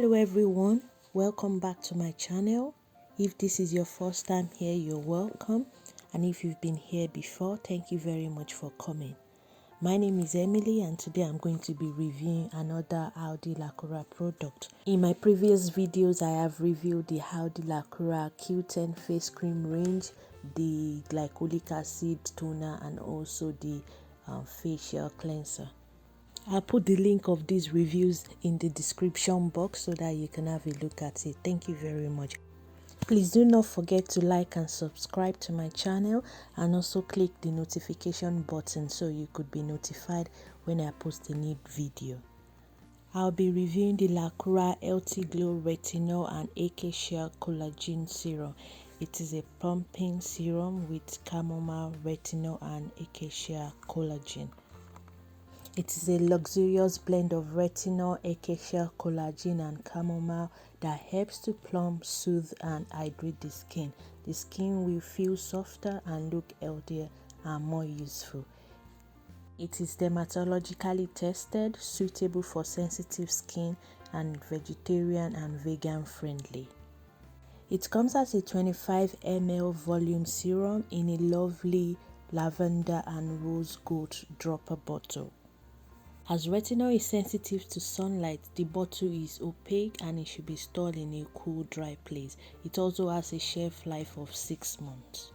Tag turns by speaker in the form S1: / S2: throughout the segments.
S1: Hello everyone, welcome back to my channel. If this is your first time here, you're welcome, and if you've been here before, thank you very much for coming. My name is Emily and today I'm going to be reviewing another ALDI LACURA product. In my previous videos I have reviewed the ALDI LACURA Q10 face cream range, the glycolic acid toner and also the facial cleanser. I'll put the link of these reviews in the description box so that you can have a look at it. Thank you very much. Please do not forget to like and subscribe to my channel and also click the notification button so you could be notified when I post a new video. I'll be reviewing the LACURA Healthy Glow Retinol and Acacia Collagen Serum. It is a plumping serum with chamomile, retinol and acacia collagen. It is a luxurious blend of retinol, acacia, collagen and chamomile that helps to plump, soothe and hydrate the skin. The skin will feel softer and look healthier and more useful. It is dermatologically tested, suitable for sensitive skin and vegetarian and vegan friendly. It comes as a 25 ml volume serum in a lovely lavender and rose gold dropper bottle. As retinol is sensitive to sunlight, the bottle is opaque and it should be stored in a cool, dry place. It also has a shelf life of 6 months.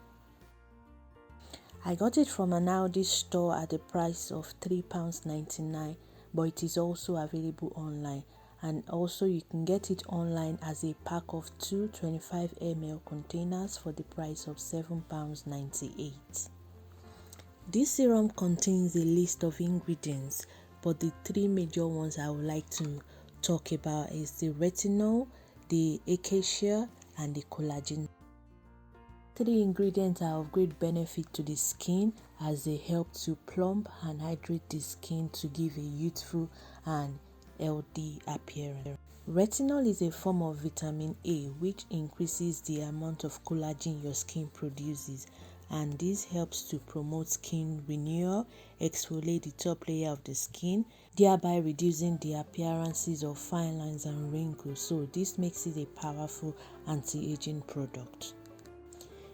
S1: I got it from an Aldi store at the price of £3.99, but it is also available online. And also you can get it online as a pack of two 25 ml containers for the price of £7.98. This serum contains a list of ingredients, but the three major ones I would like to talk about is the retinol, the acacia and the collagen. Three ingredients are of great benefit to the skin as they help to plump and hydrate the skin to give a youthful and healthy appearance. Retinol is a form of vitamin A which increases the amount of collagen your skin produces, and this helps to promote skin renewal, exfoliate the top layer of the skin, thereby reducing the appearances of fine lines and wrinkles. So this makes it a powerful anti-aging product.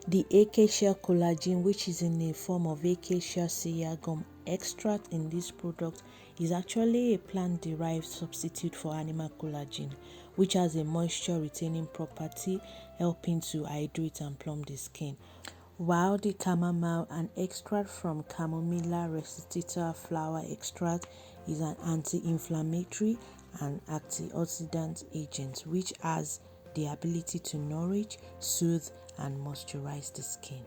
S1: The acacia collagen, which is in a form of acacia sear gum extract in this product, is actually a plant-derived substitute for animal collagen, which has a moisture-retaining property, helping to hydrate and plump the skin. While the chamomile, an extract from Chamomilla resuscita flower extract, is an anti-inflammatory and antioxidant agent which has the ability to nourish, soothe and moisturize the skin.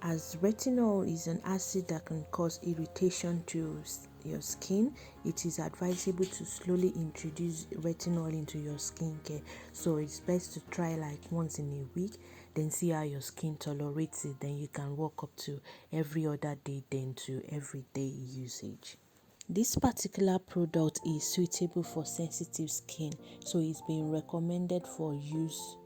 S1: As retinol is an acid that can cause irritation to your skin, it is advisable to slowly introduce retinol into your skincare. So it's best to try like once in a week, then see how your skin tolerates it. Then you can work up to every other day, then to everyday usage. This particular product is suitable for sensitive skin, so it's been recommended for use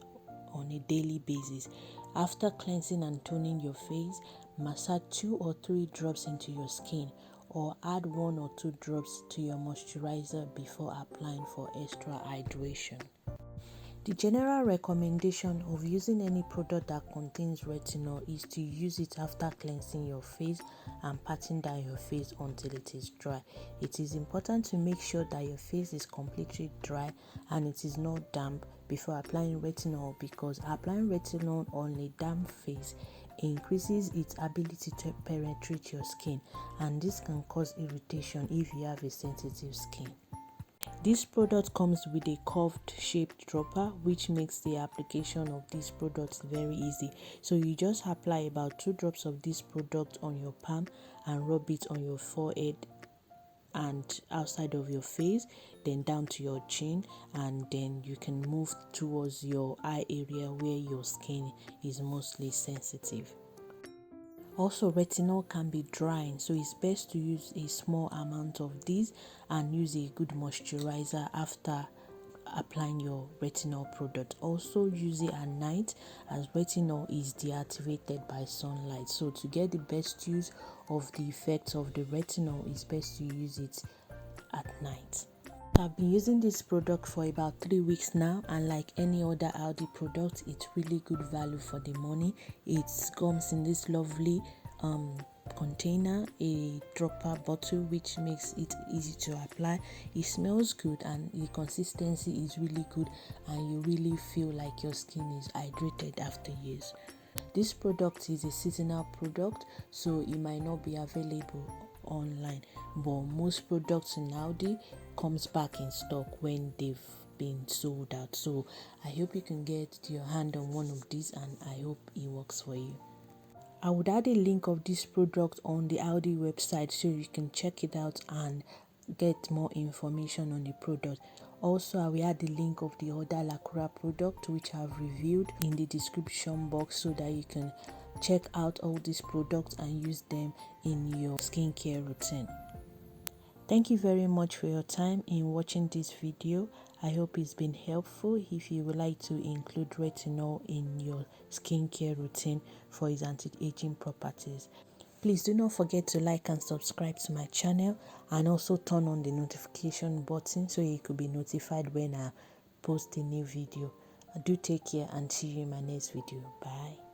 S1: on a daily basis. After cleansing and toning your face, massage 2 or 3 drops into your skin or add 1 or 2 drops to your moisturizer before applying for extra hydration. The general recommendation of using any product that contains retinol is to use it after cleansing your face and patting down your face until it is dry. It is important to make sure that your face is completely dry and it is not damp before applying retinol, because applying retinol on a damp face increases its ability to penetrate your skin, and this can cause irritation if you have a sensitive skin. This product comes with a curved shaped dropper which makes the application of this product very easy. So you just apply about 2 drops of this product on your palm and rub it on your forehead and outside of your face, then down to your chin, and then you can move towards your eye area where your skin is mostly sensitive. Also, retinol can be drying, so it's best to use a small amount of this and use a good moisturizer after applying your retinol product. Also use it at night as retinol is deactivated by sunlight. So to get the best use of the effects of the retinol, it's best to use it at night. I've been using this product for about 3 weeks now, and like any other Aldi product, it's really good value for the money. It comes in this lovely container, a dropper bottle, which makes it easy to apply. It smells good and the consistency is really good, and you really feel like your skin is hydrated after use. This product is a seasonal product, so it might not be available online, but most products in Aldi comes back in stock when they've been sold out. So I hope you can get your hand on one of these, and I hope it works for you. I would add a link of this product on the Aldi website so you can check it out and get more information on the product. Also, I will add the link of the ALDI LACURA product which I've reviewed in the description box so that you can check out all these products and use them in your skincare routine. Thank you very much for your time in watching this video. I hope it's been helpful. If you would like to include retinol in your skincare routine for its anti-aging properties, please do not forget to like and subscribe to my channel, and also turn on the notification button so you could be notified when I post a new video. Do take care and see you in my next video. Bye.